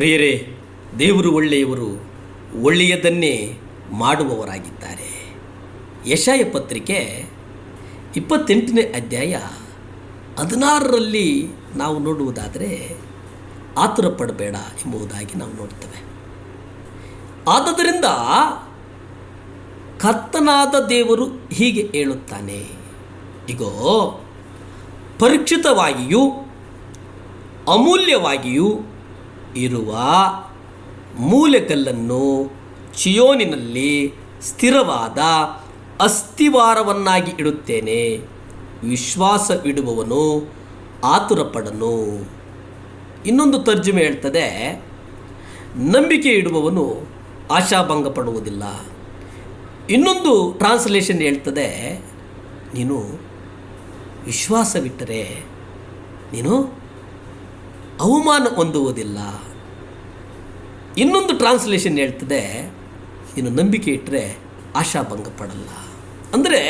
ಪ್ರಿಯರೇ, ದೇವರು ಒಳ್ಳೆಯವರು, ಒಳ್ಳೆಯದನ್ನೇ ಮಾಡುವವರಾಗಿದ್ದಾರೆ. ಯೆಶಾಯ ಪತ್ರಿಕೆ 28ನೇ ಅಧ್ಯಾಯ 16ರಲ್ಲಿ ನಾವು ನೋಡುವುದಾದರೆ ಆತುರ ಪಡಬೇಡ ಎಂಬುದಾಗಿ ನಾವು ನೋಡ್ತೇವೆ. ಆದುದರಿಂದ ಕರ್ತನಾದ ದೇವರು ಹೀಗೆ ಹೇಳುತ್ತಾನೆ, ಇಗೋ, ಪರೀಕ್ಷಿತವಾಗಿಯೂ ಅಮೂಲ್ಯವಾಗಿಯೂ ಇರುವ ಮೂಲೆಗಲ್ಲನ್ನು ಚಿಯೋನಿನಲ್ಲಿ ಸ್ಥಿರವಾದ ಅಸ್ಥಿವಾರವನ್ನಾಗಿ ಇಡುತ್ತೇನೆ. ವಿಶ್ವಾಸವಿಡುವವನು ಆತುರಪಡನು. ಇನ್ನೊಂದು ತರ್ಜುಮೆ ಹೇಳ್ತದೆ, ನಂಬಿಕೆ ಇಡುವವನು ಆಶಾಭಂಗ ಪಡುವುದಿಲ್ಲ. ಇನ್ನೊಂದು ಟ್ರಾನ್ಸ್ಲೇಷನ್ ಹೇಳ್ತದೆ, ನೀನು ವಿಶ್ವಾಸವಿಟ್ಟರೆ ನೀನು ಅವಮಾನ ಹೊಂದುವುದಿಲ್ಲ. ಇನ್ನೊಂದು ಟ್ರಾನ್ಸ್ಲೇಷನ್ ಹೇಳ್ತದೆ, ನೀನು ನಂಬಿಕೆ ಇಟ್ಟರೆ ಆಶಾಭಂಗ ಪಡಲ್ಲ. ಅಂದರೆ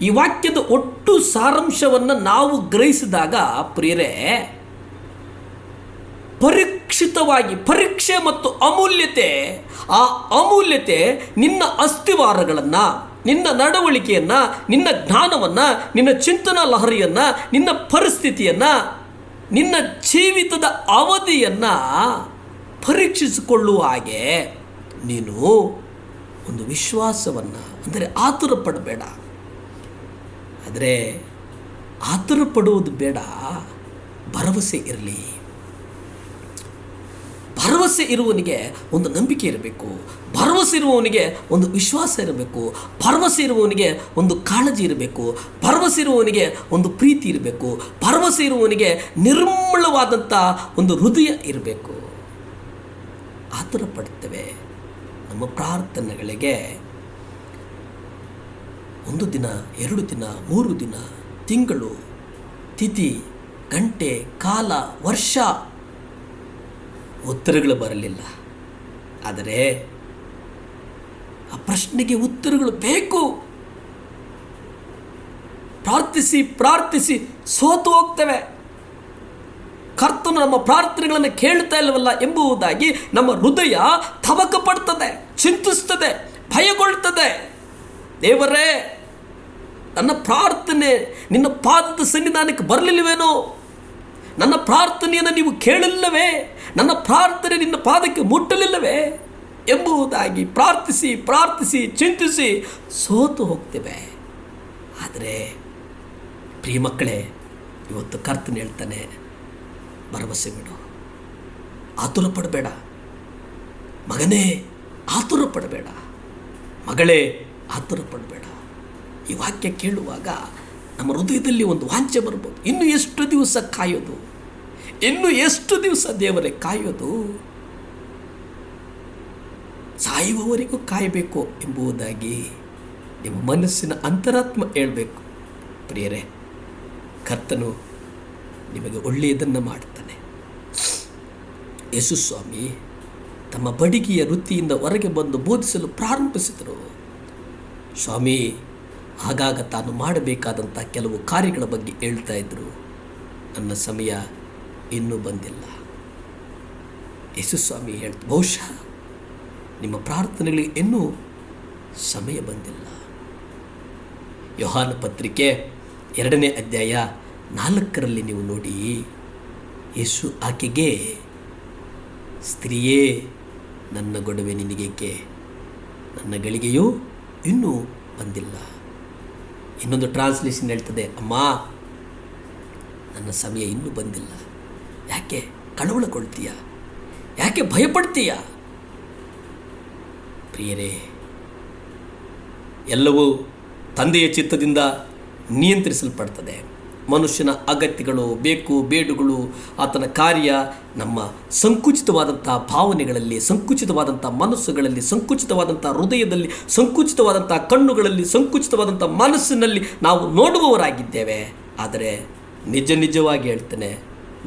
ಈ ವಾಕ್ಯದ ಒಟ್ಟು ಸಾರಾಂಶವನ್ನು ನಾವು ಗ್ರಹಿಸಿದಾಗ ಪ್ರಿಯರೇ, ಪರೀಕ್ಷಿತವಾಗಿ ಪರೀಕ್ಷೆ ಮತ್ತು ಅಮೂಲ್ಯತೆ, ಆ ಅಮೂಲ್ಯತೆ ನಿನ್ನ ಅಸ್ಥಿವಾರಗಳನ್ನು, ನಿನ್ನ ನಡವಳಿಕೆಯನ್ನು, ನಿನ್ನ ಜ್ಞಾನವನ್ನು, ನಿನ್ನ ಚಿಂತನಾ ಲಹರಿಯನ್ನು, ನಿನ್ನ ಪರಿಸ್ಥಿತಿಯನ್ನು, ನಿನ್ನ ಜೀವಿತದ ಅವಧಿಯನ್ನು ಪರೀಕ್ಷಿಸಿಕೊಳ್ಳುವ ಹಾಗೆ ನೀನು ಒಂದು ವಿಶ್ವಾಸವನ್ನು, ಅಂದರೆ ಆತುರ ಪಡಬೇಡ. ಆದರೆ ಆತುರ ಪಡುವುದು ಬೇಡ, ಭರವಸೆ ಇರಲಿ. ಭರವಸೆ ಇರುವವನಿಗೆ ಒಂದು ನಂಬಿಕೆ ಇರಬೇಕು, ಭರವಸೆ ಇರುವವನಿಗೆ ಒಂದು ವಿಶ್ವಾಸ ಇರಬೇಕು, ಭರವಸೆ ಇರುವವನಿಗೆ ಒಂದು ಕಾಳಜಿ ಇರಬೇಕು, ಭರವಸೆ ಇರುವವನಿಗೆ ಒಂದು ಪ್ರೀತಿ ಇರಬೇಕು, ಭರವಸೆ ಇರುವವನಿಗೆ ನಿರ್ಮಲವಾದಂಥ ಒಂದು ಹೃದಯ ಇರಬೇಕು. ಆತುರ ಪಡ್ತೇವೆ ನಮ್ಮ ಪ್ರಾರ್ಥನೆಗಳಿಗೆ. 1 ದಿನ, 2 ದಿನ, 3 ದಿನ, ತಿಂಗಳು, ತಿಥಿ, ಗಂಟೆ, ಕಾಲ, ವರ್ಷ ಉತ್ತರಗಳು ಬರಲಿಲ್ಲ. ಆದರೆ ಆ ಪ್ರಶ್ನೆಗೆ ಉತ್ತರಗಳು ಬೇಕು. ಪ್ರಾರ್ಥಿಸಿ ಪ್ರಾರ್ಥಿಸಿ ಸೋತು ಹೋಗ್ತೇವೆ. ಕರ್ತನು ನಮ್ಮ ಪ್ರಾರ್ಥನೆಗಳನ್ನು ಕೇಳ್ತಾ ಇಲ್ಲವಲ್ಲ ಎಂಬುದಾಗಿ ನಮ್ಮ ಹೃದಯ ತವಕ ಪಡ್ತದೆ, ಚಿಂತಿಸ್ತದೆ, ಭಯಗೊಳ್ತದೆ. ದೇವರೇ, ನನ್ನ ಪ್ರಾರ್ಥನೆ ನಿನ್ನ ಪಾದದ ಸನ್ನಿಧಾನಕ್ಕೆ ಬರಲಿಲ್ಲವೇನೋ? ನನ್ನ ಪ್ರಾರ್ಥನೆಯನ್ನು ನೀವು ಕೇಳಲಿಲ್ಲವೇ? ನನ್ನ ಪ್ರಾರ್ಥನೆ ನಿನ್ನ ಪಾದಕ್ಕೆ ಮುಟ್ಟಲಿಲ್ಲವೇ ಎಂಬುದಾಗಿ ಪ್ರಾರ್ಥಿಸಿ ಪ್ರಾರ್ಥಿಸಿ ಚಿಂತಿಸಿ ಸೋತು ಹೋಗ್ತೇವೆ. ಆದರೆ ಪ್ರಿಯ ಮಕ್ಕಳೇ, ಇವತ್ತು ಕರ್ತನು ಹೇಳ್ತಾನೆ, ಭರವಸೆ ಬಿಡು, ಆತುರ ಪಡಬೇಡ. ಮಗನೇ, ಆತುರ ಪಡಬೇಡ. ಮಗಳೇ, ಆತುರ ಪಡಬೇಡ. ಈ ವಾಕ್ಯ ಕೇಳುವಾಗ ನಮ್ಮ ಹೃದಯದಲ್ಲಿ ಒಂದು ವಾಂಛೆ ಬರ್ಬೋದು. ಇನ್ನು ಎಷ್ಟು ದಿವಸ ಕಾಯೋದು? ಇನ್ನು ಎಷ್ಟು ದಿವಸ ದೇವರೇ ಕಾಯೋದು? ಸಾಯುವವರೆಗೂ ಕಾಯಬೇಕು ಎಂಬುದಾಗಿ ನಿಮ್ಮ ಮನಸ್ಸಿನ ಅಂತರಾತ್ಮ ಹೇಳಬೇಕು. ಪ್ರಿಯರೇ, ಕರ್ತನು ನಿಮಗೆ ಒಳ್ಳೆಯದನ್ನು ಮಾಡುತ್ತಾನೆ. ಯೇಸು ಸ್ವಾಮಿ ತಮ್ಮ ಬಡಿಗೆಯ ವೃತ್ತಿಯಿಂದ ಹೊರಗೆ ಬಂದು ಬೋಧಿಸಲು ಪ್ರಾರಂಭಿಸಿದರು. ಸ್ವಾಮಿ ಆಗಾಗ ತಾನು ಮಾಡಬೇಕಾದಂಥ ಕೆಲವು ಕಾರ್ಯಗಳ ಬಗ್ಗೆ ಹೇಳ್ತಾ ಇದ್ದರು. ನನ್ನ ಸಮಯ ಇನ್ನೂ ಬಂದಿಲ್ಲ. ಯೇಸು ಸ್ವಾಮಿ ಹೇಳ್ತು, ಬಹುಶಃ ನಿಮ್ಮ ಪ್ರಾರ್ಥನೆಗಳಿಗೆ ಇನ್ನೂ ಸಮಯ ಬಂದಿಲ್ಲ. ಯೋಹಾನ ಪತ್ರಿಕೆ 2ನೇ ಅಧ್ಯಾಯ 4ರಲ್ಲಿ ನೀವು ನೋಡಿ, ಯೇಸು ಆಕೆಗೆ, ಸ್ತ್ರೀಯೇ, ನನ್ನ ಗೊಡವೆ ನಿನಗೇಕೆ? ನನ್ನ ಗಳಿಗೆಯೂ ಇನ್ನೂ ಬಂದಿಲ್ಲ. ಇನ್ನೊಂದು ಟ್ರಾನ್ಸ್ಲೇಷನ್ ಹೇಳ್ತದೆ, ಅಮ್ಮ, ನನ್ನ ಸಮಯ ಇನ್ನೂ ಬಂದಿಲ್ಲ. ಯಾಕೆ ಕಳವಳಗೊಳ್ತೀಯ? ಯಾಕೆ ಭಯಪಡ್ತೀಯ? ಪ್ರಿಯರೇ, ಎಲ್ಲವೂ ತಂದೆಯ ಚಿತ್ತದಿಂದ ನಿಯಂತ್ರಿಸಲ್ಪಡ್ತದೆ. ಮನುಷ್ಯನ ಅಗತ್ಯಗಳು, ಬೇಕು ಬೇಡುಗಳು, ಆತನ ಕಾರ್ಯ ನಮ್ಮ ಸಂಕುಚಿತವಾದಂಥ ಭಾವನೆಗಳಲ್ಲಿ, ಸಂಕುಚಿತವಾದಂಥ ಮನಸ್ಸುಗಳಲ್ಲಿ, ಸಂಕುಚಿತವಾದಂಥ ಹೃದಯದಲ್ಲಿ, ಸಂಕುಚಿತವಾದಂಥ ಕಣ್ಣುಗಳಲ್ಲಿ, ಸಂಕುಚಿತವಾದಂಥ ಮನಸ್ಸಿನಲ್ಲಿ ನಾವು ನೋಡುವವರಾಗಿದ್ದೇವೆ. ಆದರೆ ನಿಜವಾಗಿ ಹೇಳ್ತೇನೆ,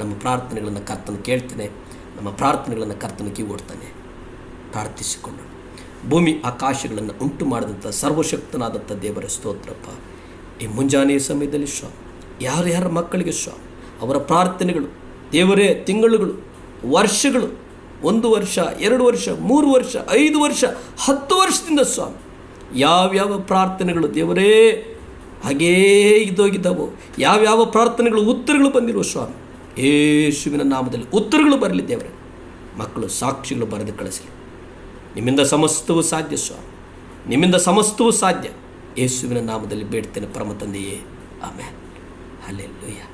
ನಮ್ಮ ಪ್ರಾರ್ಥನೆಗಳನ್ನು ಕರ್ತನು ಕೇಳ್ತಾನೆ, ನಮ್ಮ ಪ್ರಾರ್ಥನೆಗಳನ್ನು ಕರ್ತನು ಕಿವಿಗೊಡ್ತಾನೆ. ಪ್ರಾರ್ಥಿಸಿಕೊಂಡು ಭೂಮಿ ಆಕಾಶಗಳನ್ನು ಉಂಟು ಮಾಡಿದಂಥ ಸರ್ವಶಕ್ತನಾದಂಥ ದೇವರ ಸ್ತೋತ್ರಪ್ಪ. ಈ ಮುಂಜಾನೆಯ ಸಮಯದಲ್ಲಿ ಯಾರ್ಯಾರ ಮಕ್ಕಳಿಗೆ ಅವರ ಪ್ರಾರ್ಥನೆಗಳು ದೇವರೇ ತಿಂಗಳುಗಳು ವರ್ಷಗಳು 1 ವರ್ಷ, 2 ವರ್ಷ, 3 ವರ್ಷ, 5 ವರ್ಷ, 10 ವರ್ಷದಿಂದ ಸ್ವಾಮಿ ಯಾವ್ಯಾವ ಪ್ರಾರ್ಥನೆಗಳು ದೇವರೇ ಹಾಗೇ ಇದ್ದೋಗಿದ್ದಾವೋ, ಯಾವ್ಯಾವ ಪ್ರಾರ್ಥನೆಗಳು ಉತ್ತರಗಳು ಬಂದಿರುವ ಸ್ವಾಮಿ, ಯೇಸುವಿನ ನಾಮದಲ್ಲಿ ಉತ್ತರಗಳು ಬರಲಿ ದೇವರೇ. ಮಕ್ಕಳು ಸಾಕ್ಷಿಗಳು ಬರೆದು ಕಳಿಸಲಿ. ನಿಮ್ಮಿಂದ ಸಮಸ್ತವೂ ಸಾಧ್ಯ ಸ್ವಾಮಿ, ನಿಮ್ಮಿಂದ ಸಮಸ್ತವೂ ಸಾಧ್ಯ. ಯೇಸುವಿನ ನಾಮದಲ್ಲಿ ಬೇಡ್ತೇನೆ ಪರಮ ತಂದೆಯೇ, ಆಮೆನ್. ಹಲ್ಲೆಲೂಯಾ.